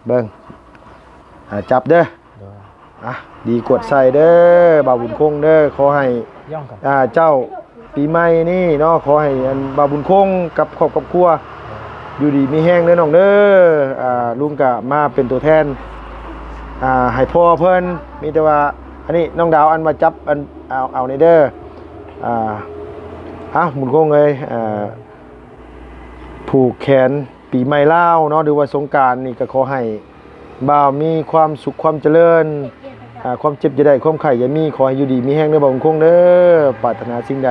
เบิ่งจับเด้อดีกดใส่เด้อบ่าวบุญคงเด้อขอให้ย่องกับเจ้าปีใหม่นี่เนาะขอให้อันบ่าวบุญคงกับครอบครัวอยู่ดีมีแห้งเด้อน้องเด้อลุงก็มาเป็นตัวแทนให้พ่อเพิ่นมีแต่ว่าอันนี้น้องดาวอันมาจับอันเอาในเด้อบุญคงเลยผูกแขนปีใหม่ลาวเนาะหรือว่าสงกรานต์นี่ก็ขอให้บ่าวมีความสุขความเจริญความเจ็บจะได้ความไข่อย่ามีขอให้อยู่ดีมีแห้งเด้อบ่าวบุญคงเด้อปรารถนาสิ่งใด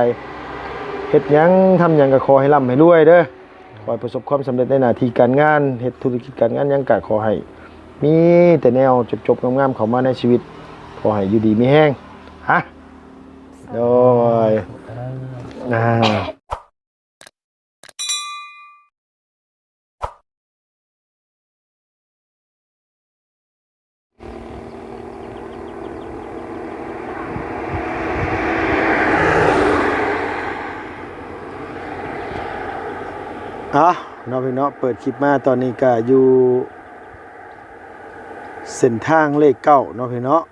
เฮ็ดหยังทำหยังก็ขอให้ร่ำให้รวยเด้อขอให้ประสบความสำเร็จในหน้าที่การงานเฮ็ดธุรกิจการงานหยังก็ขอให้มีแต่แนวจบๆงามๆเข้ามาในชีวิตขอให้อยู่ดีมีแห้งโดยน้องพี่น้องเปิดคลิปมาตอนนี้ก็อยู่เส้นทางเลขเก้าน้องพี่น้อง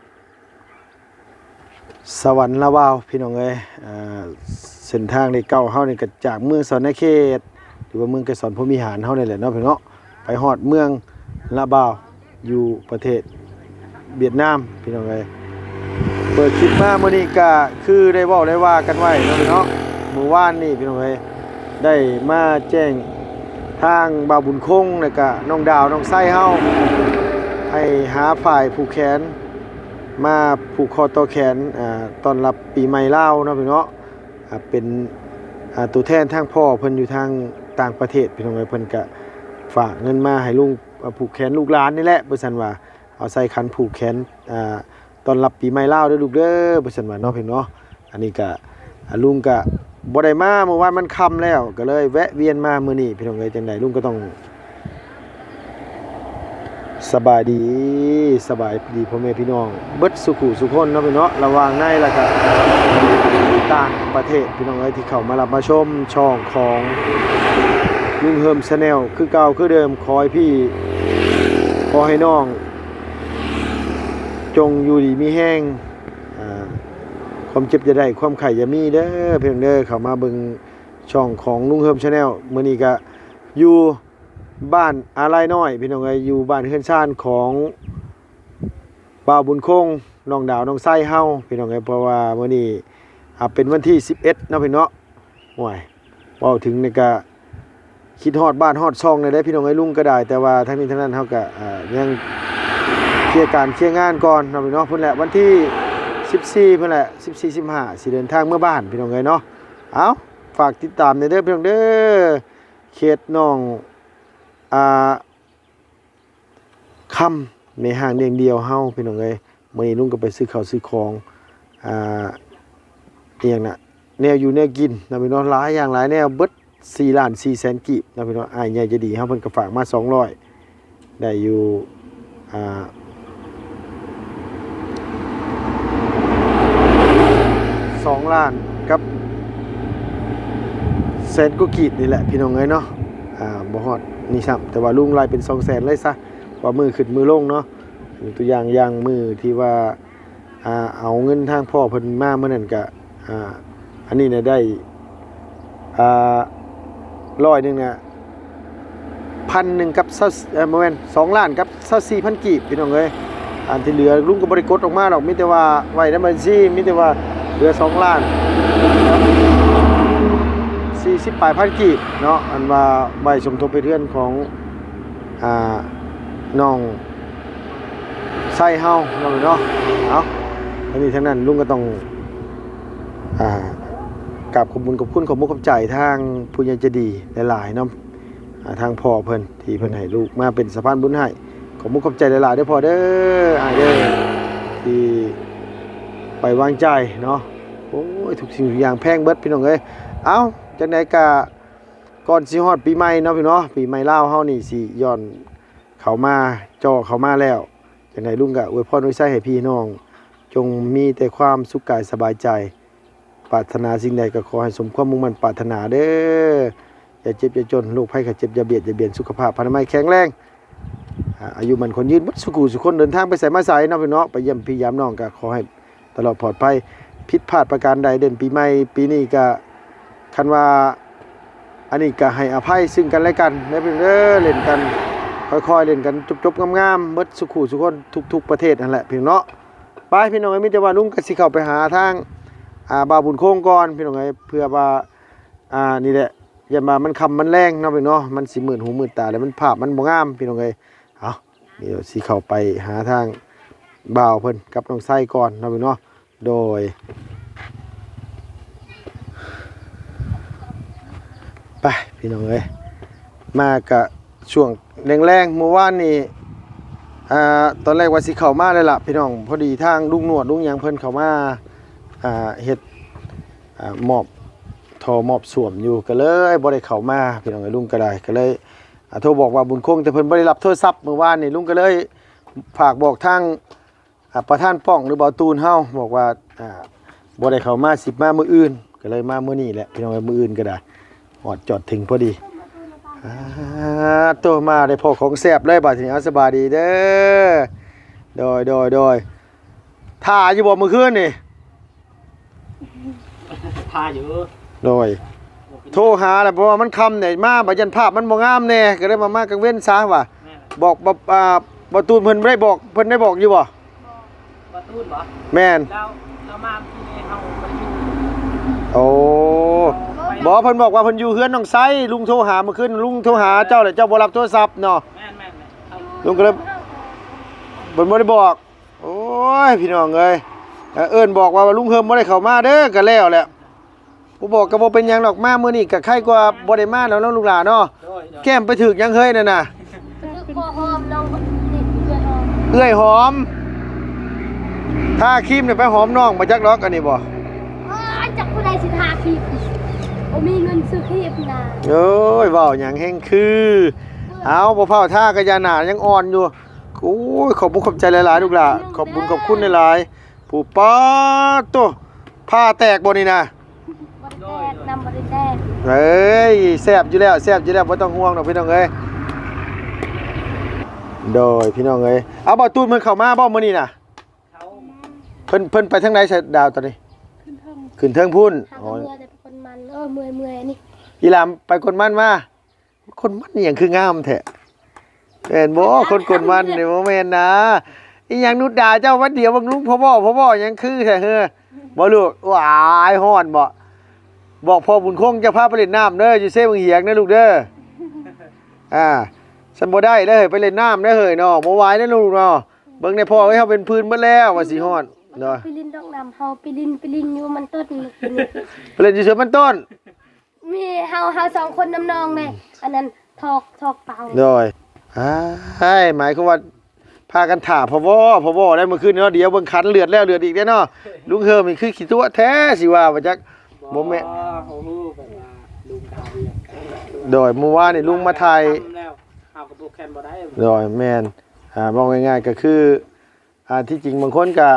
สวรรค์ละวาวพี่น้องเอ้ยเส้นทางเลขเก้าเฮานี่ก็จากเมืองสอนเขตหรือว่าเมืองไกรสอนพรหมิหารเฮานี่แหละน้องพี่น้องไปฮอดเมืองละวาวอยู่ประเทศเวียดนามพี่น้องเอ้ยเปิดคลิปมามื้อนี้ก็คือได้เว้าได้ว่ากันไว้น้องพี่น้องเมื่อวานนี่พี่น้องเอ้ยได้มาแจ้งทางบ่าวบุญคงแล้วก็น้องดาวน้องไส้เฮาให้หาฝ่ายผูกแขนมาผูกคอต่อแขนตอนรับปีใหม่ลาวเนาะพี่น้องเป็นตัวแทนทางพ่อเพิ่นอยู่ทางต่างประเทศพี่น้องเอ้ยเพิ่นก็ฝากเงินมาให้ลุงผูกแขนลูกหลานนี่แหละเพิ่นซั่นว่าเอาใส่ขันผูกแขนตอนรับปีใหม่ลาวเด้อลูกเด้อเพิ่นซั่นว่าเนาะพี่น้องอันนี้ก็ลุงก็บ่ได้มาเมื่อวานมันค่ำแล้วก็เลยแวะเวียนมามื้อนี้พี่น้องเอ้ยจังได๋ลุงก็ต้องสบายดีพ่อแม่พี่น้องเบิดสุขุสุขคนเนาะพี่น้องระหว่างในแล้วก็ต่างประเทศพี่น้องเอ้ยที่เข้ามารับมาชมช่องของลุงเฮิม Channel คือเก่าคือเดิมขอให้พี่ขอให้น้องจงอยู่ดีมีแห้งความเจ็บจะได้ความไข่อย่ามีเด้อเพียงเด้อเข้ามาเบิ่งช่องของลุงเฮิม Channel มื้อนี้ก็อยู่บ้านอะไรน้อยพี่น้องเอ้ยอยู่บ้านเฮือนชานของบ่าวบุญคงน้องดาวน้องไส้เฮาพี่น้องเอ้ยเพราะว่ามื้อนี้เป็นวันที่11เนาะพี่น้องโอ้ยเว้าถึงนี่ก็คิดฮอดบ้านฮอดช่องได้พี่น้องเอ้ยลุงก็ได้แต่ว่าทั้งนี้ทั้งนั้นเฮาก็ยังเคลียร์การเคลียร์งานก่อนเนาะพี่น้องพุ่นแหละวันที่14พุ่นแหละ14 15สิเดินทางเมื่อบ้านพี่น้องเอ้ยเนาะเอาฝากติดตามเด้อพี่น้องเด้อเขตน้องคำในห้างเดียงเดียวเฮาพี่น้องเอ้ยมื้อนี้ลุงก็ไปซื้อข้าวซื้อของอีหยังน่ะแนวอยู่แนวกินนะพี่น้องหลายอย่างหลายแนวเบิด4 ล้าน 4 แสนกีบนะพี่น้องอ้ายใหญ่จะดีเฮาเพิ่นก็ฝากมา200ได้อยู่2 ล้านกับแสนกว่ากีบนี่แหละพี่น้องเอ้ยเนาะบ่ฮอดนี่ซ้ำแต่ว่าลุงรายเป็น200,000เลยซะว่ามือขึ้นมือลงเนาะตัวอย่างมือที่ว่าเอาเงินทางพ่อเพิ่นมาเมื่อนั้นก็อันนี้เนี่ยได้100นึงน่ะ1,000กับบ่แม่น2 ล้านกับ24,000กีบพี่น้องเอ้ยอันที่เหลือลุงก็บ่ได้กดออกมาดอกมีแต่ว่าไว้ในบัญชีมีแต่ว่าเหลือ2 ล้าน40 ปลายพันกีบเนาะอันว่าใบสมทบไปเทือนของน้องไส้เฮาเนาะเอาทั้งนี้ทั้งนั้นลุงก็ต้องกราบขอบคุณขอบมุกขอบใจทางผู้ใหญ่ใจดีหลายๆเนาะทางพ่อเพิ่นที่เพิ่นให้ลูกมาเป็นสะพานบุญให้ขอบมุกขอบใจหลายๆเด้อพ่อเด้อเด้อที่ไปวางใจเนาะโอ้ยทุกสิ่งทุกอย่างแพงเบิดพี่น้องเอ้ยเอาจังได๋ก็ก่อนสิฮอดปีใหม่เนาะพี่เนาะปีใหม่ลาวเฮานี่สิย้อนเข้ามาจ่อเข้ามาแล้วจังได๋ลุงก็อวยพรอวยไสให้พี่น้องจงมีแต่ความสุขกายสบายใจปรารถนาสิ่งใดก็ขอให้สมความมุ่งมั่นปรารถนาเด้ออย่าเจ็บอย่าจนโรคภัยไข้เจ็บอย่าเบียดสุขภาพพรรณนามัยแข็งแรง อายุมันคนยืนบัดสุขุสุคนเดินทางไปไสมาไสเนาะพี่น้องไปเยี่ยมพี่ยามน้องก็ขอให้ตลอดปลอดภัยผิดพลาดประการใดเด่นปีใหม่ปีนี้ก็คันว่าอันนี้ก็ให้อภัยซึ่งกันและกันได้เป็นเล่นกันค่อยๆเล่นกันจบๆงามๆเบิดสุขุสุคนทุกๆประเทศนั่นแหละพี่น้องไปพี่น้องมีแต่ว่าลุงก็สิเข้าไปหาทางบ่าวบุญโคงก่อนพี่น้องเพื่อว่านี่แหละอย่ามามันคำมันแรงเนาะพี่น้องมันสิมืดหูมืดตาแล้วมันภาพมันบ่งามพี่น้องเอาเดี๋ยวสิเข้าไปหาทางบ่าวเพิ่นกับน้องไส้ก่อนเนาะพี่น้องโดยไปพี่น้องมากะช่วงแรงๆเมื่อวานนี้ตอนแรกว่าสิเข้ามาเลยล่ะพี่น้องพอดีทางลุงหนวดลุงหยังเพิ่นเข้ามาเฮ็ดมอบมอบสวมอยู่ก็เลยบ่ได้เข้ามาพี่น้องลุงก็ได้ก็เลยโทรบอกว่าบุญคงแต่เพิ่นบ่ได้รับโทรศัพท์เมื่อวานนี่ลุงก็เลยฝากบอกทางประธานป้องหรือเบาตูนเฮาบอกว่าบ่ได้เข้ามาสิมามื้ออื่นก็เลยมามื้อนี้แหละพี่น้องมื้ออื่นก็ได้ฮอดจอดถึงพอดีตัวมาได้พอของแซ่บเลยบัดนี้เอาสบายดีเด้อโดยท่าอยู่บ่มื้อคืนนี่ท่าอยู่โดยโทรหาแหละเพราะว่ามันค่ำเนี่ยมาบัดยันภาพมันบ่งามแน่ก็เลยมากลางเว้นซะว่าบอกบ่ตูนเพิ่นได้บอกเพิ่นได้บอกอยู่บ่บ่ตูนบ่แม่นแล้วมาที่นี่เฮาบ่อยู่โอ้บ่เพิ่นบอกว่าเพิ่นอยู่เฮือนน้องไสลุงโทรหาเมื่อคืนลุงโทรหาเจ้าแหละเจ้าบ่รับโทรศัพท์เนาะแม่นลุงก็เลยเพิ่นบ่ได้บอกโอ้ยพี่น้องเอ้ยเอิ้นบอกว่าลุงเฮิมบ่ได้เข้ามาเด้อก็แล้วแหละผู้บอกก็บ่เป็นหยังดอกมามื้อนี้ก็ใครกว่าบ่ได้มาแล้วเนาะลูกหลานเนาะแก้มไปถึกยังเฮ้ยนั่นน่ะถึกบ่หอมน้องนี่เอื้อยหอมถ้าครีมเนี่ยไปหอมน้องบ่จักดอกอันนี้บ่จักผู้ใดสิทาครีมบ่มีเงินซื้อครีมน่ะโอ้ยเว้าหยังแฮงคือเอาบ่เผาท่าก็ยาหน้ายังอ่อนอยู่โอ้ยขอบคุณขอบใจหลายๆลูกหลานขอบคุณหลายๆผู้ป๊าโตผ้าแตกบ่นี่นะนำบริแตกเฮ้ยแซ่บอยู่แล้วบ่ต้องห่วงดอกพี่น้องเอ้ยโดยพี่น้องเอ้ยเอาบ่ตูนมันเข้ามาบ่มื้อนี้น่ะเพิ่นไปทางใดใส่ดาวตอนนี้ขึ้นเทิงพุ่นอ๋อเมื่อยแต่คนมันเมื่อยนี่อีหลามไปคนมันมาคนมันนี่หยังคืองามแท้แม่นบ่คนมันนี่บ่แม่นนะอีหยังนุดดาเจ้าวันเดียวบังลุงพ่อหยังคือแท้เฮ้อบ่ลูกว้ายฮ้อนบ่บอกพ่อบุญคงจะพาไปเล่นน้ำเด้ออยู่เซ่บางเหียงนะลูกเด้อฉันบ่ได้เด้อไปเล่นน้ำเด้อเฮ้ยเนาะบ่ไหวเด้อลูกเนาะเบิ่งในพ่อไว้เฮาเป็นพื้นเบิดแล้วว่าสิฮ้อนเนาะไปลินดอกน้ำเฮาไปลินอยู่มันต้นไปเล่นอยู่เสือมันต้นมีเฮา2คนน้ำนองแม่อันนั้นทอกเปล่าโดยหมายความว่าพากันถ่าพ่อได้เมื่อคืนเนาะเดี๋ยวเบิ่งคันเลือดแล้วเลือดอีกเด้อเนาะลุงเฮิมนี่คือขี้ตัวแท้สิว่าจักบ่แม่โดยเมื่อวานนี่ลุงมาถ่ายโดยแม่นบอกง่ายๆก็คือที่จริงบางคนก็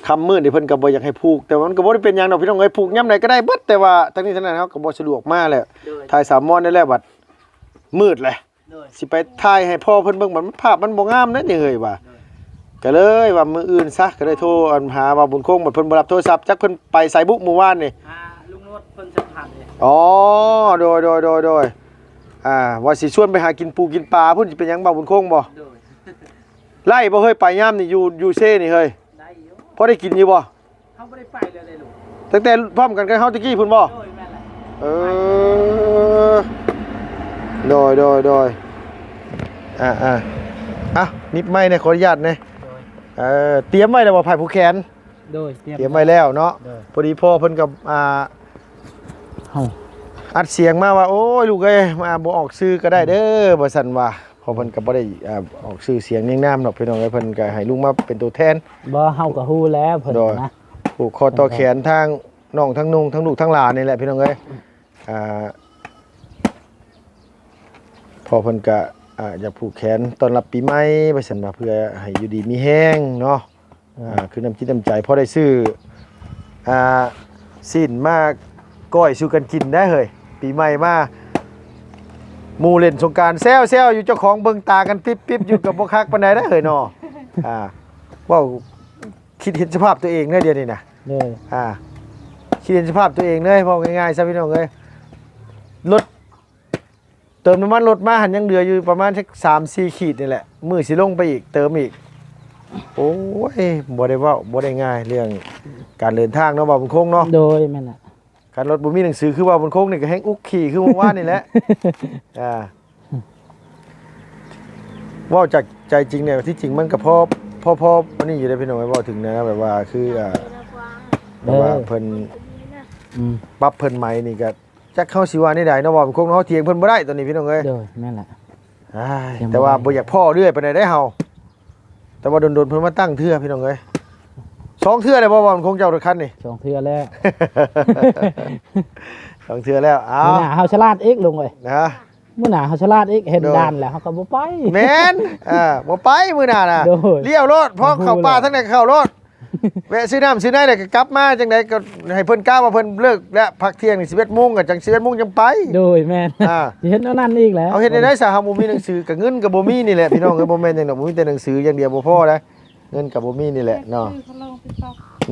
คำมืดนี่เพิ่นก็บ่อยากให้ผูกแต่ว่ามันก็บ่ได้เป็นหยังดอกพี่น้องเอ้ยผูกยามใดก็ได้เบิดแต่ว่าทั้งนี้ทั้งนั้นเฮาก็บ่สะดวกมาแล้วถ่าย3 มอนได้แล้วบัดมืดเลยสิไปถ่ายให้พ่อเพิ่นเบิ่งมันภาพมันบ่งามเด้อนี่เฮ้ยว่าก็เลยว่ามื้ออื่นซะก็ได้โทรหาว่าบุญคงบัดเพิ่นบ่รับโทรศัพท์จักเพิ่นไปไสบุเมื่อวานนี่ลุงโนดเพิ่นสัมภาษณ์เลยอ๋อโดยว่าสิชวนไปหากินปูกินปลาพุ่นสิเป็นหยังบ่บุญคงบ่ไล่บ่เฮ้ยไปยามนี่อยู่เซ่นี่เฮ้ยได้อยู่พอได้กินอยู่บ่เฮาบ่ได้ไปเลยลูกตั้งแต่พร้อมกันกับเฮาตะกี้พุ่นบ่โดยนิบไม้เนี่ยขออนุญาตเนี่ยเตรียมไว้แล้วบ่ไผ่ผู้แขนเตรียมไว้แล้วเนาะพอดีพ่อเพิ่นกับอัดเสียงมาว่าโอ้ยลูกเอ้ยมาบ่ออกชื่อก็ได้เด้อบ่ซั่นว่าพอเพิ่นก็บ่ได้ออกชื่อเสียงเรียงนามดอกพี่น้องเอ้ยเพิ่นก็ให้ลุงมาเป็นตัวแทนบ่เฮาก็ฮู้แล้วเพิ่นนะผูกคอต่อแขนทางน้องทั้งนุ่งทั้งลูกทั้งหลานนี่แหละพี่น้องเอ้ยพอเพิ่นก็อยากผูกแขนต้อนรับปีใหม่ไปซั่นว่าเพื่อให้อยู่ดีมีแห้งเนาะคือน้ำจิตน้ำใจพอได้ซื้อสิ้นมากก้อยสู่กันกินได้เฮ้ยปีใหม่มา หมู่เล่นสงกรานต์แซวๆอยู่เจ้าของเบิ่งตากันปิ๊บๆอยู่กับบ่คักปานใดเด้อเฮ้ยน้อเว้าคิดเห็นสภาพตัวเองเด้อเดี๋ยวนี้น่ะ เลย คิดเห็นสภาพตัวเองเลยพอง่ายๆซะพี่น้องเอ้ยรถเติมน้ำมันรถมาหันยังเหลืออยู่ประมาณสัก3-4 ขีดนี่แหละมื้อสิลงไปอีกเติมอีกโอ้ยบ่ได้เว้าบ่ได้ง่ายเรื่องการเดินทางเนาะบ่าวบุญคงเนาะ โดยแม่นน่ะ การรถบ่มีหนังสือคือว่าบุญคงนี่ก็แฮงอุกขี่คือเมื่อวานนี่แหละ เว้าจากใจจริงเนี่ยที่จริงมันก็พออันนี้อยู่ได้พี่น้องเว้าถึงนะแบบว่าคือแบบว่าเพิ่นปรับเพิ่นใหม่นี่ก็จักเข้าสิว่านี่ได้เนาะบ่าวบุญคงเนาะเถียงเพิ่นบ่ได้ตอนนี้พี่น้องเอ้ย โดยแม่นล่ะ แต่ว่าบ่อยากพ่อเรื่อยไปไหนได้เฮาแต่ว่าโดนๆเพิ่นมาตั้งเทื่อพี่น้องเอ้ย2 เทื่อเลยบ่ว่ามันคงเจ้ารถคันนี่ 2เทื่อแล้ว 2 เทื่อแล้วเอา มื้อหน้าเฮาฉลาดอีกลุงเอ้ย นะ มื้อหน้าเฮาฉลาดอีกเห็นด่านแล้วเฮาก็บ่ไป แม่นบ่ไปมื้อหน้าน่ะ โดย เลี้ยวรถพอเข้าป่าทั้งนั้นเข้ารถแวะซื้อน้ำซื้อไหนแล้วก็กลับมาจังไดก็ให้เพิ่นกล้าว่าเพิ่นเลิกแล้วพักเที่ยงนี่ 11:00 นก็จัง 11:00 นจังไป โดยแม่น สิเฮ็ดอันนั้นอีกแล้ว เอาเฮ็ดได้ซะเฮาบ่มีหนังสือก็เงินก็บ่มีนี่แหละพี่น้องเอ้ยบ่แม่นจังดอกบ่มีแต่หนังสืออย่างเดียวบ่พอนะเงินก็บ่มีนี่แหละเนาะ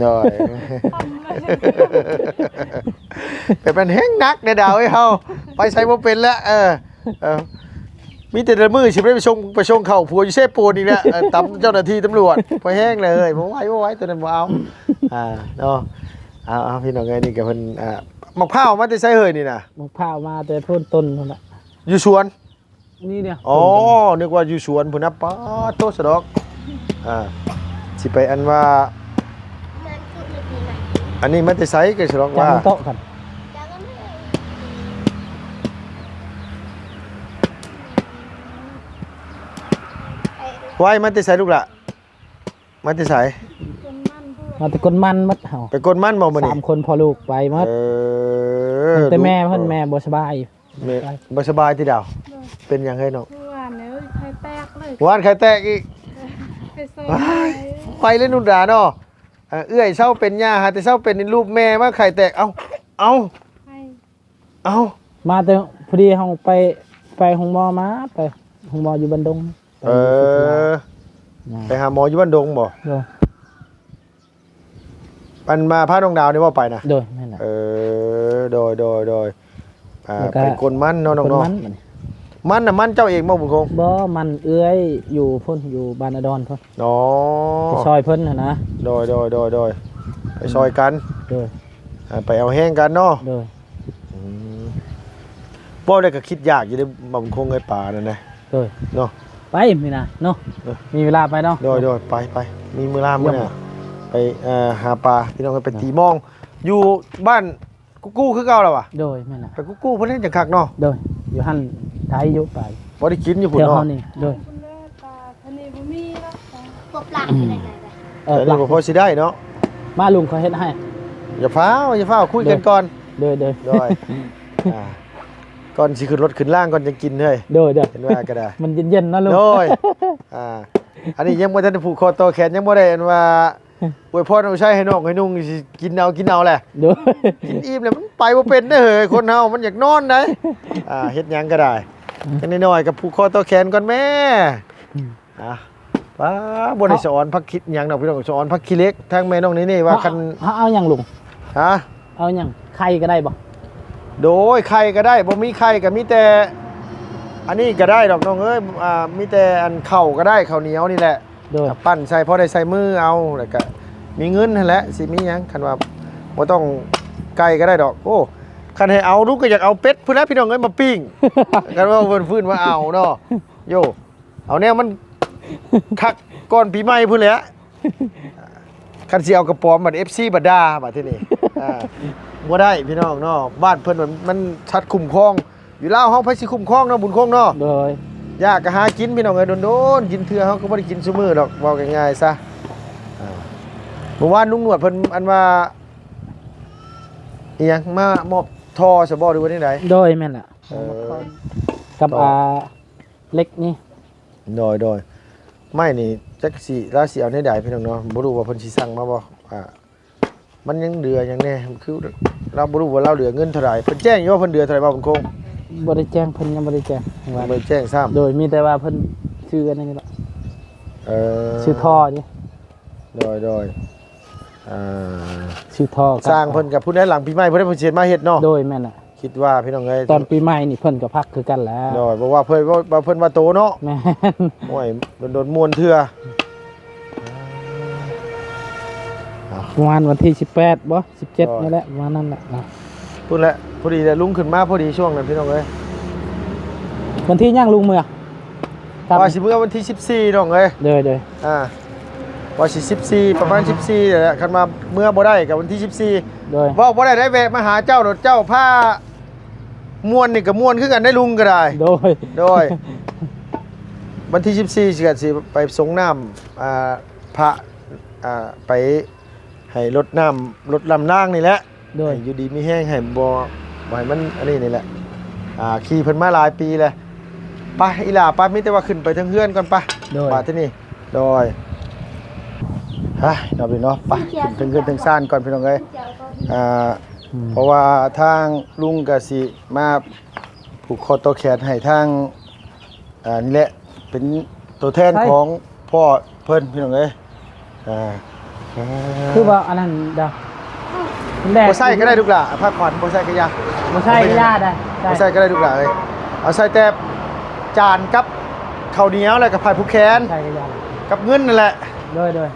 น้อยแต่เป็นแห้งนักเด้อดาวเอ้ยเฮาไปใส่บ่เป็นแล้วมีแต่ละมื้อสิไปชงเข้าผัวอยู่เซปูนอีกแล้วตำเจ้าหน้าที่ตำรวจไปแห้งเลยบ่ไหวตัวนั้นบ่เอาเนาะเอาพี่น้องเอ้ยนี่ก็เพิ่นมะพร้าวมาแต่ไสเฮ้ยนี่น่ะ มะพร้าวมาแต่โพ่นต้นพุ่นน่ะ อยู่สวน นี่เนี่ย อ๋อนึกว่าอยู่สวนพุ่นนะป๊าโตสะดอกสิไปอันว่าอันนี้มันแต่ไสก็สะดอก จั ว่า งโต๊ะกัน ไว้มันแต่ไสลูกล่ะมันแต่ไส มาแต่คนมันมัดเฮา ไปกดมันบ่มื้อนี้ 3คนพอลูกไปมัดแต่แม่เพิ่นแม่บ่สบาย แม่บ่สบายติดาวเป็นหยังเฮ้ยน้อง เมื่อวานเนี่ยไข่แตกเลย วานไข่แตกอีก ไปซอย ไปเล่นนุ่นดาเนาะเอื้อยเศร้าเป็นย่าหาแต่เศร้าเป็นรูปแม่มาไข่แตกเอา ไข่ มาแต่พอดีเฮาไปห้องหมอมาไปห้องหมออยู่บันดง ไปหาหมออยู่บ้านดงบ่ โดย ปันมาพาดวงดาวนี่ว่าไปนะ โดยนั่นน่ะ โดยไปกลมันเนาะน้อง คน ๆ มันบัดนี้ มันน่ะมันเจ้าเองบ่บุญคง บ่มันเอื้อยอยู่พุ่นอยู่บ้านอดอนพุ่น อ๋อ ไปซอยเพิ่นน่ะนะ โดยไปซอยกัน โดย ไปเอาแห้งกันเนาะ โดย บ่ได้ก็คิดยากอยู่ได้บ่บุญคงไอ้ป่านั่นนะ โดย เนาะ ไปมีนะเนาะมีเวลาไปเนาะ โดยไปมีมือล่ามมื้อน่ะไปหาปลาพี่น้องก็ไปตีมอง อยู่บ้านกุ๊กคือเก่าแล้วว่ะ โดยแม่นน่ะ ไปกุ๊กเพิ่นเล่นจังคักเนาะ โดยอยู่หั่นไทยอยู่ไป บ่ได้กินอยู่พุ่น เที่ยว เนาะ เฮานี่โดย คุณแม่ตาทะเลบ่มีแล้วพวกปลาอะไรๆ แต่นี่บ่พอสิได้เนาะ มาลุงเขาเฮ็ดให้ อย่าฟ้าวคุยกันก่อน โดย โดยก่อนสิขึ้นรถขึ้นล่างก่อนจะกินเฮ้ย โดย เห็นว่าก็ได้ มันเย็นๆนะลุง โดยอันนี้ยังบ่ทันได้ผูกคอต่อแขนยังบ่ได้อันว่าอวยพรเอาใช้ให้น้องให้นุ่งสิกินเอาแหละ โดย กินอิ่มแล้วมันไปบ่เป็นเด้อเฮ้ยคนเฮามันอยากนอนได้เฮ็ดหยังก็ได้จังน้อยๆก็ผูกคอต่อแขนก่อนแม่ป้าบ่ได้สอนพักคิดหยังดอกพี่น้องสอนพักขี้เล็กทางแม่น้องนี่ว่าคัน เอาหยังลุง ฮะ เอาหยังไข่ก็ได้บ่ โดยไข่ก็ได้บ่มีไข่ก็มีแต่อันนี้ก็ได้ดอกน้องเอ้ยมีแต่อันข้าวก็ได้ข้าวเหนียวนี่แหละ โดย ปั้นใส่พอได้ใส่มือเอาแล้วก็มีเงินนั่นแหละสิมีหยังคันว่าบ่ต้องไก่ก็ได้ดอกโอ้คันให้เอาลูกก็อยากเอาเป็ดพุ่นแล้วพี่น้องเอ้ยมาปิ้ง กันว่าเพิ่นฟื้นมาเอาเนาะโยเอาแนวมันคักก่อนปีใหม่พุ่นแหละคันสิเอากระป๋อมบัด FC บัดดาบัดที่นี่บ่ได้พี่น้องเนาะบ้านเพิ่นมันชัดคุ้มครองอยู่ลาวเฮาไผสิคุ้มครองเนาะบุญคงเนาะ โดย ยากก็หากินพี่น้องเอ้ยโดนๆกินเทื่อเฮาก็บ่ได้กินซุมื้อดอกเว้าง่ายๆซะเมื่อวานลุงหนวดเพิ่นอันว่าอีหยังมามอบท่อซะบ่หรือว่าจังได โดยแม่นล่ะกับเล็กนี่ โดยไม่นี่จักสิราสิเอาได้ใดพี่น้องเนาะบ่รู้ว่าเพิ่นสิสั่งมาบ่มันยังเหลือหยังแน่คือเราบ่รู้ว่าเราเหลือเงินเท่าไหร่เพิ่นแจ้งอยู่ว่าเพิ่นเหลือเท่าไหร่บ่เพิ่นคง บ่ได้แจ้งเพิ่นยังบ่ได้แจ้งว่า ไปแจ้งทราบ โดยมีแต่ว่าเพิ่นชื่ออันนี้ล่ะ ชื่อท่อนี่ โดยชื่อท่อ สร้างเพิ่นกับผู้ใดหลังปีใหม่เพิ่นได้เพิ่นเฮ็ดมาเฮ็ดเนาะ โดยแม่นน่ะ คิดว่าพี่น้องเอ้ย ตอนปีใหม่นี่เพิ่นก็พักคือกันแหล้ว โดยบอกว่าเพิ่นว่าโตเนาะ แม่น โอ้ยโดนมวนเทื่อ ประมาณวันที่18บ่17นี่แหละประมาณนั้นแหละนะ พูดแล้วพอดีแต่ลุงขึ้นมาพอดีช่วงนั้นพี่น้องเอ้ย วันที่ย่างลุงเมื่อครับ ว่าสิเมื่อวันที่14น้องเอ้ย เด้อ ว่าสิ14ประมาณ14นี่แหละคันมาเมื่อบ่ได้กับวันที่14 โดย เว้าบ่ได้แวะมาหาเจ้าโดดเจ้าผ้าม่วนนี่ก็ม่วนคือกันได้ลุงก็ได้ โดย วันที่14สิไปสงน้ำพระไปให้รดน้ำรดลำนางนี่แหละ โดย ให้อยู่ดีมีแห้งให้บ่ให้มันอันนี้นี่แหละขี่เพิ่นมาหลายปีแล้วไปอีหล่าไปมีแต่ว่าขึ้นไปทางเฮือนก่อนไป โดย ป่าที่นี่โดยฮะเราไปเนาะไปขึ้นทางเฮือนทางซ่านก่อนพี่น้องเอ้ยเพราะว่าทางลุงก็สิมาผูกคอต่อแขนให้ทางนี่แหละเป็นตัวแทนของพ่อเพิ่นพี่น้องเอ้ยคือว่าอันนั้นดาแดด บ่ใส่ก็ได้ลูกหล่ะผ้าขวัญบ่ใส่ก็ยา บ่ใช่ก็ย่าได้ บ่ใส่ก็ได้ลูกหล่ะเอ้ยเอาใส่แต่จานกับข้าวเหนียวแล้วก็ผัดผู้แขน ใช่ก็ย่า กับเงินนั่นแหละ โดย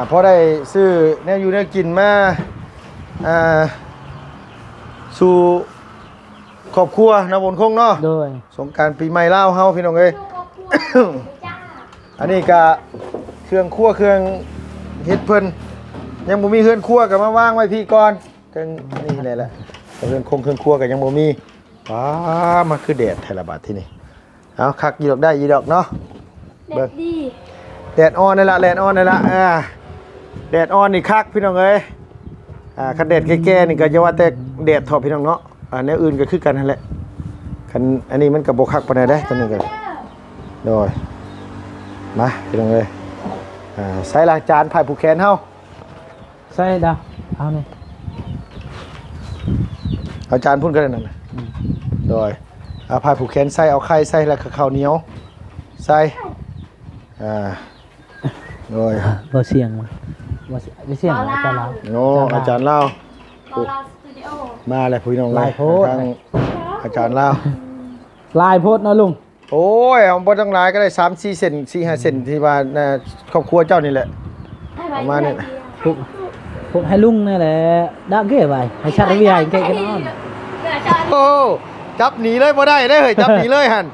พอได้ซื้อแนวอยู่แนวกินมาสู่ครอบครัวนำบนคงเนาะ โดย สงกรานต์ปีใหม่ลาวเฮาพี่น้องเอ้ย จ้า อันนี้ก็เครื่องครัวเครื่องเฮ็ดเพิ่นยังบ่มีเครื่องครัวก็มาวางไว้พี่ก่อนเครื่องนี่แหละเครื่องคเครื่องครัวก็ยังบ่มีว้ามาคือแดดไทยละบาดที่นี่เอาคักอีดอกได้อีดอกเนาะ เด็ดดี แดดอ่อนนั่นละแดดอ่อนนั่นละแดดอ่อนนี่คักพี่น้องเอ้ยคันแดดแก่ๆนี่ก็จะว่าแต่แดดทอพี่น้องเนาะแนวอื่นก็คือกันนั่นแหละคันอันนี้มันก็บ่คักปานใดเด้ตัวนี้ก็โดยมาพี่น้องเอ้ยใส่ล้างจานผ่ายผูกแขนเฮา ใส่ดาเอานี่ เอาจานพุ่นก็ได้นั่นน่ะโดยเอาผ่ายผูกแขนใส่เอาไข่ใส่แล้วก็ข้าวเหนียวใส่โดย บ่เสียงบ่เสียงอาจารย์เรา โอ้อาจารย์เล่า บอลาสตูดิโอ มาเลยพี่น้อง ลายโพด ทางอาจารย์เล่า ลายโพดเนาะลุง โอ้ยเอาบ่ต้องหลายก็ได้3-4 เซน4-5 เซนที่ว่าครอบครัวเจ้านี่แหละ ประมาณนี้ พวกให้ลุงนี่แหละดักเก้ไว้ให้ชัดวิทยาเก่งกันนอน โอ้จับหนีเลยบ่ได้เด้อเฮ้ยจับหนีเลยหั่น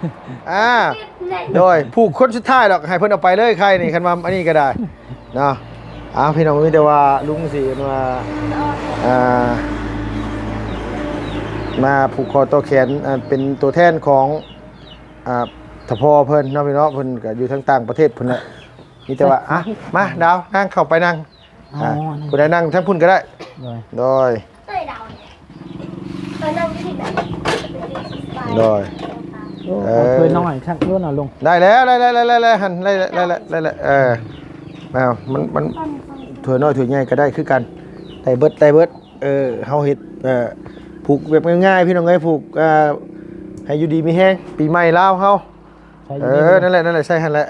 โดยผูกคนสุดท้ายดอกให้เพิ่นเอาไปเลยใครนี่คันว่าอันนี้ก็ได้เนาะพี่น้องมีแต่ว่าลุงสิมามาผูกคอต่อแขนเป็นตัวแทนของทพเพิ่นเนาะพี่น้องเพิ่นก็อยู่ทั้งต่างประเทศเพิ่นแหละมีแต่ว่ามาดาวนั่งเข้าไปนั่งผู้ใดนั่งทั้งพุ่นก็ได้โดย เต้ยดาวเนี่ยตอนนั่งที่ไหน โดย เคยน้อยชักด้วยนะลุง ได้แล้วหันได้มันถั่วน้อยถั่วใหญ่ก็ได้คือกันได้เบิดเฮาเฮ็ดผูกแบบง่ายๆพี่น้องเอ้ยผูกให้อยู่ดีมีแห้งปีใหม่ลาวเฮานั่นแหละใช่หั่นแหละ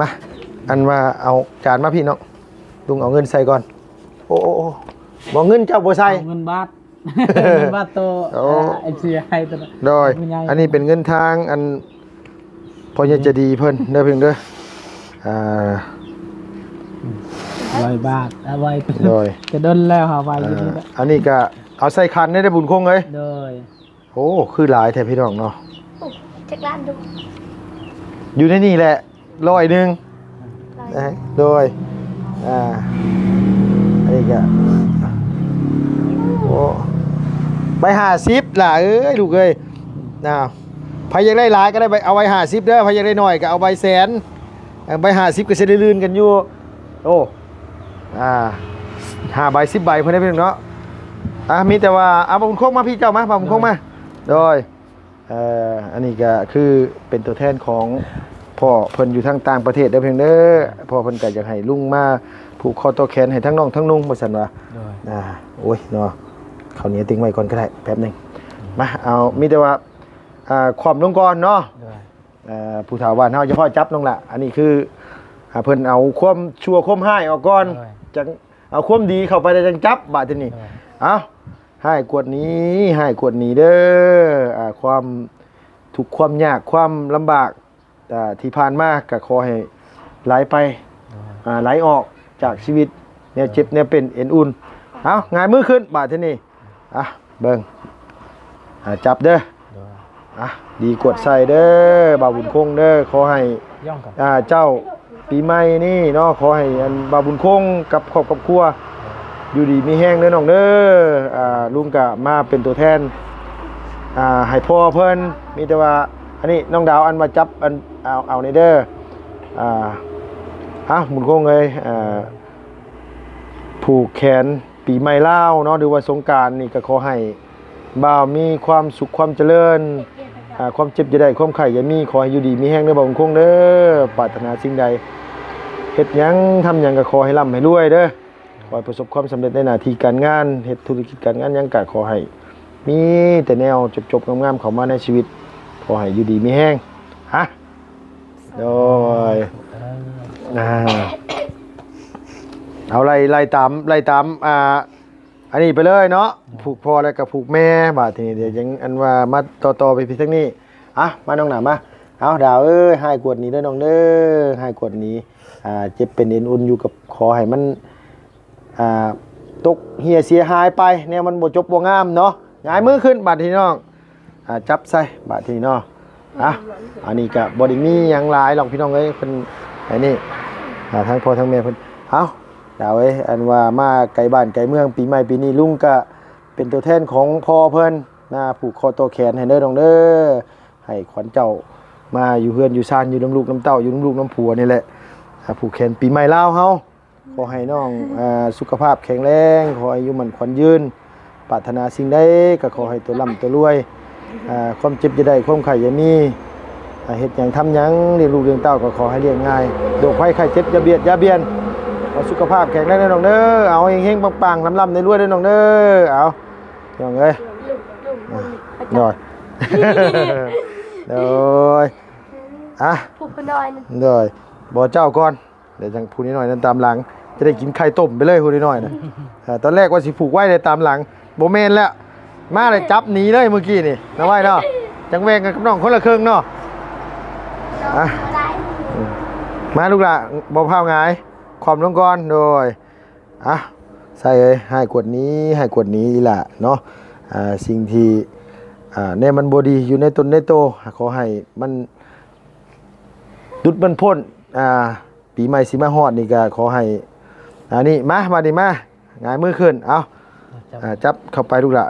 มาอันว่าเอาจานมาพี่น้องลุงเอาเงินใส่ก่อนโอ้บ่เงินเจ้าบ่ใส่ เงินบาทเงินบาทโตไอเชียให้ตัว โดยอันนี้เป็นเงินทางอันพอจะดีเพิ่นเด้อเพิ่นเด้อ100 บาทเอาไว้ โดย จะดนแล้วเอาไว้อยู่นี่แหละ อันนี้ก็เอาใส่คันได้บุญคงเอ้ย โดย โอ้คือหลายแท้พี่น้องเนาะ จักรล้านดู อยู่ในนี่แหละ100นึงโดยอันนี้ก็โอ้ไป50ล่ะเอ้ยลูกเอ้ยไผอยากได้หลายก็ได้ไปเอาไว้50เด้อไผอยากได้น้อยก็เอาใบแสนใบ50ก็สิได้ลื่นกันอยู่โอ้5ใบ10ใบเพิ่นได้เพิ่นเนาะมีแต่ว่าเอาบุญคงมาพี่เจ้ามาบุญคงมาโดยอันนี้ก็คือเป็นตัวแทนของพ่อเพิ่นอยู่ทางต่างประเทศเด้อเพิ่นเด้อพ่อเพิ่นก็อยากให้ลุงมาผูกคอต่อแขนให้ทั้งน้องทั้งนุ่งว่าซั่นว่าโอ้ยเนาะ ข้าวเหนียวติ้งไว้ก่อนก็ได้แป๊บหนึงมาเอามีแต่ว่าความลงก่อนเนาะ โดย ผู้ถาวรเฮาเฉพาะจับน้องละอันนี้คือเพิ่นเอาความชั่วความร้ายออกก่อนจังเอาความดีเข้าไปได้จังจับบาดทีนี้เอาให้กวดนี้ให้กวดนี้เด้อความทุกข์ความยากความลำบากที่ผ่านมาก็ขอให้ไหลไปไหลออกจากชีวิตแนวเจ็บแนวเป็นเอ็นอุ่นเอาง่ายมือขึ้นบาดทีนี้เบิ่งจับเด้อดีกดใส่เด้อบาวบุญคงเด้อขอให้ ย่องกับ เจ้าปีใหม่นี่เนาะขอให้อันบาวบุญคงกับครอบครัวอยู่ดีมีแห้งเด้อน้องเด้อลุงก็มาเป็นตัวแทนให้พ่อเพิ่นมีแต่ว่าอันนี้น้องดาวอันมาจับอันเอาในเด้อบุญคงเลยผูกแขนปีใหม่ลาวเนาะหรือว่าสงกรานต์นี่ก็ขอให้บ่าวมีความสุขความเจริญความเจ็บจะได้ความไข่อย่ามีขอให้อยู่ดีมีแห้งเด้อบ่าวคงเด้อปรารถนาสิ่งใดเฮ็ดหยังทำหยังก็ขอให้ร่ำให้รวยเด้อขอให้ประสบความสำเร็จในหน้าที่การงานเฮ็ดธุรกิจการงานหยังก็ขอให้มีแต่แนวจบๆงามๆเข้ามาในชีวิตขอให้อยู่ดีมีแห้งโดยเอาไล่ตามอันนี้ไปเลยเนาะผูกพ่อแล้วก็ผูกแม่บาดทีนี้เดี๋ยวยังอันว่ามาต่อไปพี่ทั้งนี้มาน้องหนามาเอาดาวให้กวดนี้เด้อน้องเด้อให้กวดนี้เจ็บเป็นเอ็นอุ่นอยู่กับขอให้มันตกเหี่ยเสียหายไปเนี่ยมันบ่จบบ่งามเนาะหงายมือขึ้นบาดทีน้องจับใส่บาดทีเนาะอันนี้ก็บ่ได้มีหยังหลายหรอกพี่น้องเอ้ยเพิ่นอันนี้ทั้งพ่อทั้งแม่เพิ่นเอาดาวอันว่ามาไกลบ้านไกลเมืองปีใหม่ปีนี้ลุงก็เป็นตัวแทนของพ่อเพิ่นผูกคอตัวแขนให้เด้อน้องเด้อให้ขวัญเจ้ามาอยู่เฮือนอยู่ซ่านอยู่น้ำลูกน้ำเต้าอยู่น้ำลูกน้ำผัวนี่แหละผูกแขนปีใหม่ลาวเฮาขอให้น้องสุขภาพแข็งแรงขออายุมั่นขวัญยืนปรารถนาสิ่งใดก็ขอให้ตัวร่ำตัวรวยความเจ็บจะได้ความไข่อย่ามีเฮ็ดหยังทำหยังเลี้ยงลูกเลี้ยงเต้าก็ขอให้เลี้ยงง่ายโรคภัยไข้เจ็บอย่าเบียดอย่าเบียนขอสุขภาพแข็งแรงด้วยน้องเด้อเอาเฮงๆปังๆลำๆในรวยด้วยน้องเด้อเอาน้องเอ้ยหน่อยโดยผูกคนน้อยนึงโดยบ่เจ้าก่อนเดี๋ยวจังพูดนิดหน่อยนั้นตามหลังจะได้กินไข่ต้มไปเลยพูดนิดหน่อยนะตอนแรกว่าสิผูกไว้เลยตามหลังบ่แม่นแล้วมาเลยจับหนีเลยเมื่อกี้นี่นะไว้เนาะจังแวงกันกับน้องคนละครึ่งเนาะมาลูกละบ่พาวหงายความลงก่อนโดยใส่เลยให้กดนี้ล่ะเนาะสิ่งที่เนี่ยมันบ่ดีอยู่ในตนในโตขอให้มันดุดมันพ้นปีใหม่สิมาฮอดนี่ก็ขอให้นี่มาดิมาหงายมือขึ้นเอาจับเข้าไปลูกละ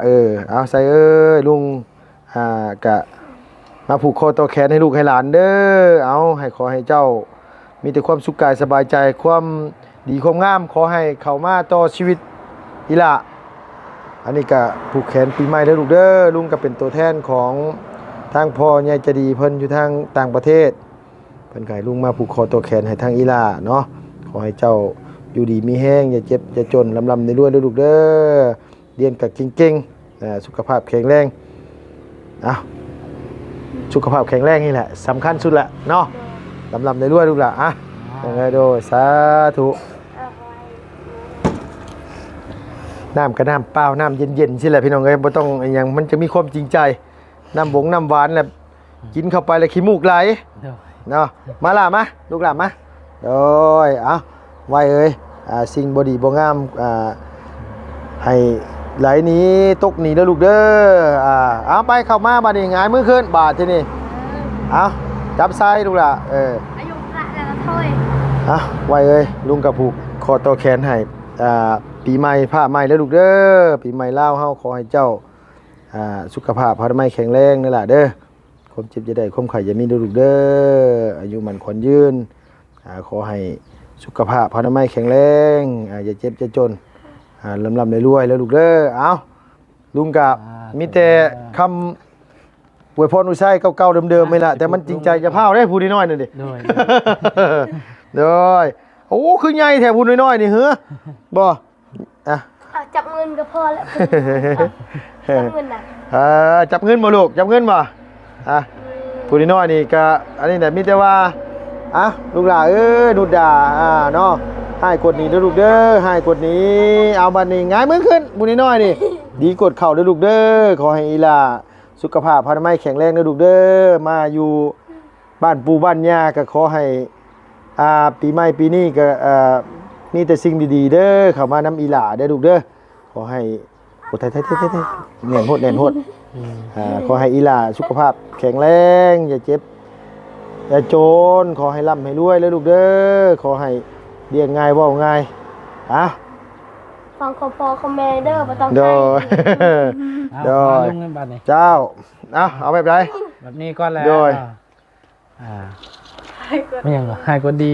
เอาใส่ลุงกะมาผูกคอต่อแขนให้ลูกให้หลานเด้อเอาให้ขอให้เจ้ามีแต่ความสุขกายสบายใจความดีความงามขอให้เข้ามาต่อชีวิตอีละอันนี้ก็ผูกแขนปีใหม่เด้อลูกเด้อลุงก็เป็นตัวแทนของทางพ่อใหญ่ใจดีเพิ่นอยู่ทางต่างประเทศเพิ่นก็ให้ลุงมาผูกคอตัวแขนให้ทางอีละเนาะขอให้เจ้าอยู่ดีมีแห้งอย่าเจ็บอย่าจนลำในรวยเด้อลูกเด้อเรียนกับเก่งๆสุขภาพแข็งแรงสุขภาพแข็งแรงนี่แหละสำคัญสุดละเนาะลำในรวยลูกละยังไงโดยสาธุน้ำกับน้ำเปล่าน้ำเย็นๆใช่แหละพี่น้องเอ้ยบ่ต้องอย่างมันจะมีความจริงใจน้ำบงน้ำหวานแหละกินเข้าไปแล้วขี้มูกไหลเนาะมาล่ะมาลูกหลานมาโดยไว้เอ้ยสิ่งบดีบ่งามให้ไหลนี้ตกหนีเด้อลูกเด้อเอาไปเข้ามาบาดนี้หงายมือขึ้นบาดที่นี่จับไส้ลูกล่ะอายุละแล้วถ้วยไว้เอ้ยลุงกับผูกคอต่อแขนให้ปีใหม่ผ้าใหม่แล้วลูกเด้อปีใหม่ลาวเฮาขอให้เจ้าสุขภาพพระไม่แข็งแรงนั่นแหละเด้อความเจ็บจะได้ความไข้อย่ามีเด้อลูกเด้ออายุมันขวัญยืนขอให้สุขภาพพระไม่แข็งแรงอย่าเจ็บอย่าจนลำรวยแล้วลูกเด้อเอาลุงกับมีแต่คำอวยพรอุชัยเก่าๆเดิมๆไม่ละแต่มันจริงใจจะเผาได้พูดน้อยๆหน่อยดิโดยโอ้คือใหญ่แถวพูดน้อยๆนี่เหรอบ่ จับเงินก็พอแล้วจับเงินน่ะ จับเงินบ่ลูกจับเงินบ่อ่ะผู้น้อยนี่ก็อันนี้น่ะมีแต่ว่าอ่ะลูกหลานดูด่าเนาะให้กดนี้เด้อลูกเด้อให้กดนี้เอาบัดนี้ง่ายมือขึ้นผู้น้อยนี่ดีกดเข่าเด้อลูกเด้อขอให้อีหล่าสุขภาพพนามัยแข็งแรงเด้อลูกเด้อมาอยู่บ้านปู่บ้านย่าก็ขอให้ปีใหม่ปีนี้ก็มีแต่สิ่งดีๆเด้อเข้ามานำอีหล่าเด้อลูกเด้อขอให้โอ้ไทยแน่นโหดขอให้อีหล่าสุขภาพแข็งแรงอย่าเจ็บอย่าจนขอให้ร่ำให้รวยเลยลูกเด้อขอให้เรียกง่ายเว้าง่ายฟังคอพอคอแม่เด้อบ่ต้อง โด ใช้ ย ลงเงินบาทนี่ เจ้าเอาแบบไร แบบนี้ก็แล้ว โดย ไม่ยังเหรอให้กดดี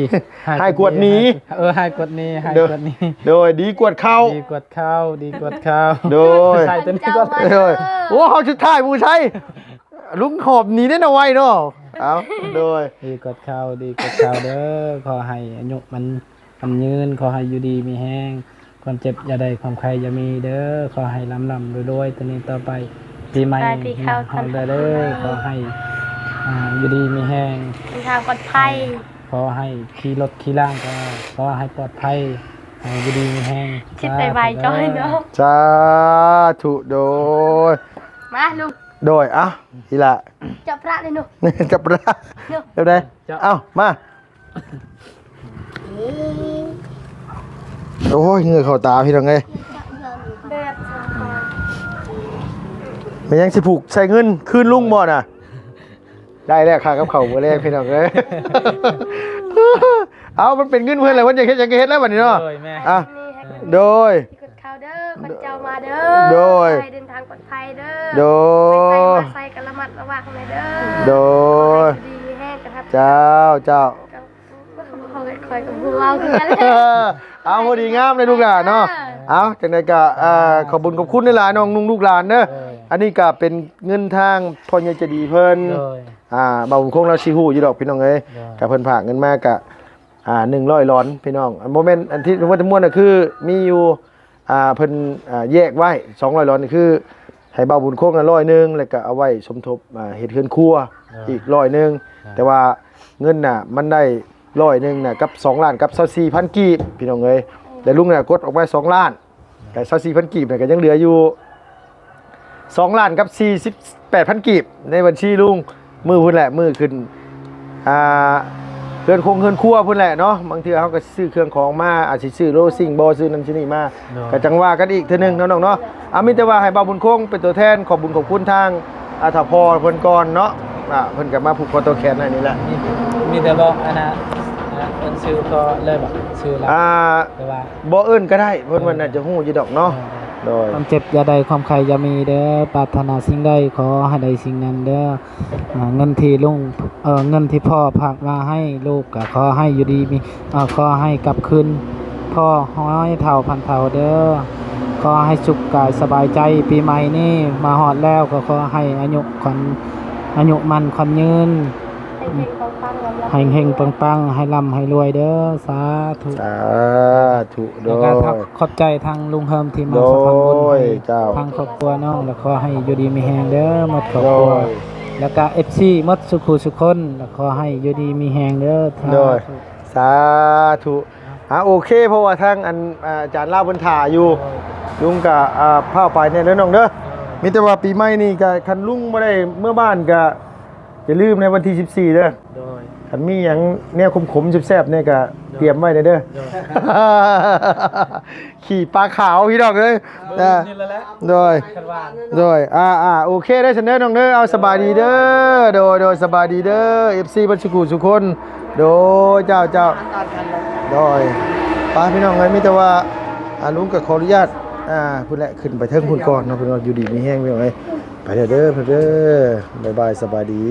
ให้กดหนี ให้กดนี้ให้กดนี้ โดยดีกวดเข้า ดีกดเข้าดีกดเข้า โดย ใส่ตัวนี้ก็ โดยโอ้เขาชุดท้ายผู้ใช้ลุงหอบหนีได้นะไว้เนาะเอาโดย ดีกดเข้าดีกดเข้าเด้อขอให้อายุมันยืนขอให้อยู่ดีมีแห้งความเจ็บอย่าได้ความใครอย่ามีเด้อขอให้ลำรวยๆตัวนี้ต่อไปปีใหม่เฮาเด้อขอให้อยู่ดีมีแห้ง ทางปลอดภัย ขอให้ขี่รถขี่ล่างก็ขอให้ปลอดภัยให้อยู่ดีมีแห้ง คิดไวๆจ้อยเนาะ สาธุโดย มาลุง โดยทีละ จับพระเลยหนู จับระเดี๋ยวได้มาโอ้ยเหงื่อเข้าตาพี่น้องเอ้ย แบบ มันยังสิผูกใส่เงินคืนลุงบ่น่ะได้แล้วค่ากับเขาวมื้อแรกพี่น้องเอ้ยเอามันเป็นเงินเพิ่นแหละเพิ่นอยากเฮ็ดแล้วบัดนี้เนาะ โดยแม่ นี่ให้ โดย กดข่าวเด้อคนเจ้ามาเด้อ โดย ไปเดินทางปลอดภัยเด้อ โดย ไปใส่กันระมัดระวังเลยเด้อ โดย ดีมีแห้งกระทับ เจ้า คอยกับพวกเราคือกันเลย เอาพอดีงามเลยลูกหลานเนาะเอาจังได๋ก็ขอบคุณหลายๆน้องนุ่งลูกหลานเด้ออันนี้ก็เป็นเงินทางพ่อใหญ่ใจดีเพิ่น โดย บ่าวคงเราสิฮู้อยู่ดอกพี่น้องเอ้ย ได้ ก็เพิ่นฝากเงินมากะ100ล้านพี่น้องอันบ่แม่นอันที่ว่าทั้งมวลน่ะคือมีอยู่เพิ่นแยกไว้200ล้านนี่คือให้บ่าวบุญคงน่ะ100นึงแล้วก็เอาไว้สมทบเฮ็ดเฮือนครัวอีก100นึงแต่ว่าเงินน่ะมันได้100นึงน่ะกับ2ล้านกับ24,000กีบพี่น้องเอ้ยแต่ลุงน่ะกดออกไป2ล้านก็24,000กีบน่ะก็ยังเหลืออยู่2ล้านกับ48,000กีบในบัญชีลุงมือพุ่นแหละมือขึ้นเฮือนครัวพุ่นแหละเนาะบางเทื่อเฮาก็ซื้อเครื่องของมาอาจสิซื้อโลซิ่งบ่ซื้อนั่นซื้อนี่มาก็จังว่ากันอีกเทื่อนึงเนาะน้องเนาะมีแต่ว่าให้บ่าวบุญคงเป็นตัวแทนขอบคุณทางถาพรเพิ่นก่อนเนาะเพิ่นก็มาผูกคอตัวแขนให้นี่แหละ มีแต่บอกอันนะเอิ้นชื่อก็เลยบอกชื่อแล้วแต่ว่า บ่เอิ้นก็ได้เพิ่นว่าน่าจะฮู้อยู่ดอกเนาะโดย ความเจ็บอย่าได้ความใครอย่ามีเด้อปรารถนาสิ่งใดขอให้ได้สิ่งนั้นเด้อเงินที่ลุงเงินที่พ่อฝากมาให้ลูกก็ขอให้อยู่ดีมีขอให้กลับคืนพ่อห้อยเท่าพันเท่าเด้อขอให้สุขกายสบายใจปีใหม่นี้มาฮอดแล้วก็ขอให้อายุมันขวัญยืนเฮงๆปังๆให้ร่ำให้รวยเด้อสาธุ สาธุโด แล้ว ย ก็ขอบใจทางลุงเฮิมที่มาสะพานบุญ โดย ให้ เจ้า ทางครอบครัวน้องแล้วขอให้อยู่ดีมีแฮงเด้อหมดครอบ โด ครัวย แล้วก็ FC หมดสุขุสุคนแล้วขอให้อยู่ดีมีแฮงเด้อ โดยสาธุโอเคเพราะว่าทางอาจารย์ลาบนถ่าอยู่ลุงก็พาไปเนี่ยเด้อน้องเด้อมีแต่ว่าปีใหม่นี่ก็คันลุงบ่ได้เมื่อบ้านก็อย่าลืมในวันที่14เด้อ โดย คันมีหยังแนวขมๆแซ่บๆเนี่ยก็เตรียมไว้เด้อ ขี่ปลาขาวพี่น้องเอ้ย นี่แหละ โดย คันว่า โดยโอเคได้เสนอน้องเด้อเอาสบายดีเด้อโดยสบายดีเด้อ FC บัญชีกูสุคนโดยเจ้าโดยป้าพี่น้องเอ้ยมีแต่ว่าลุงก็ขออนุญาตพุ่นแหละขึ้นไปเทิงพุ่นก่อนเนาะพุ่นว่าอยู่ดีมีแห้งพี่น้องเอ้ยไปเด้อเด้อบ๊ายบายสบายดี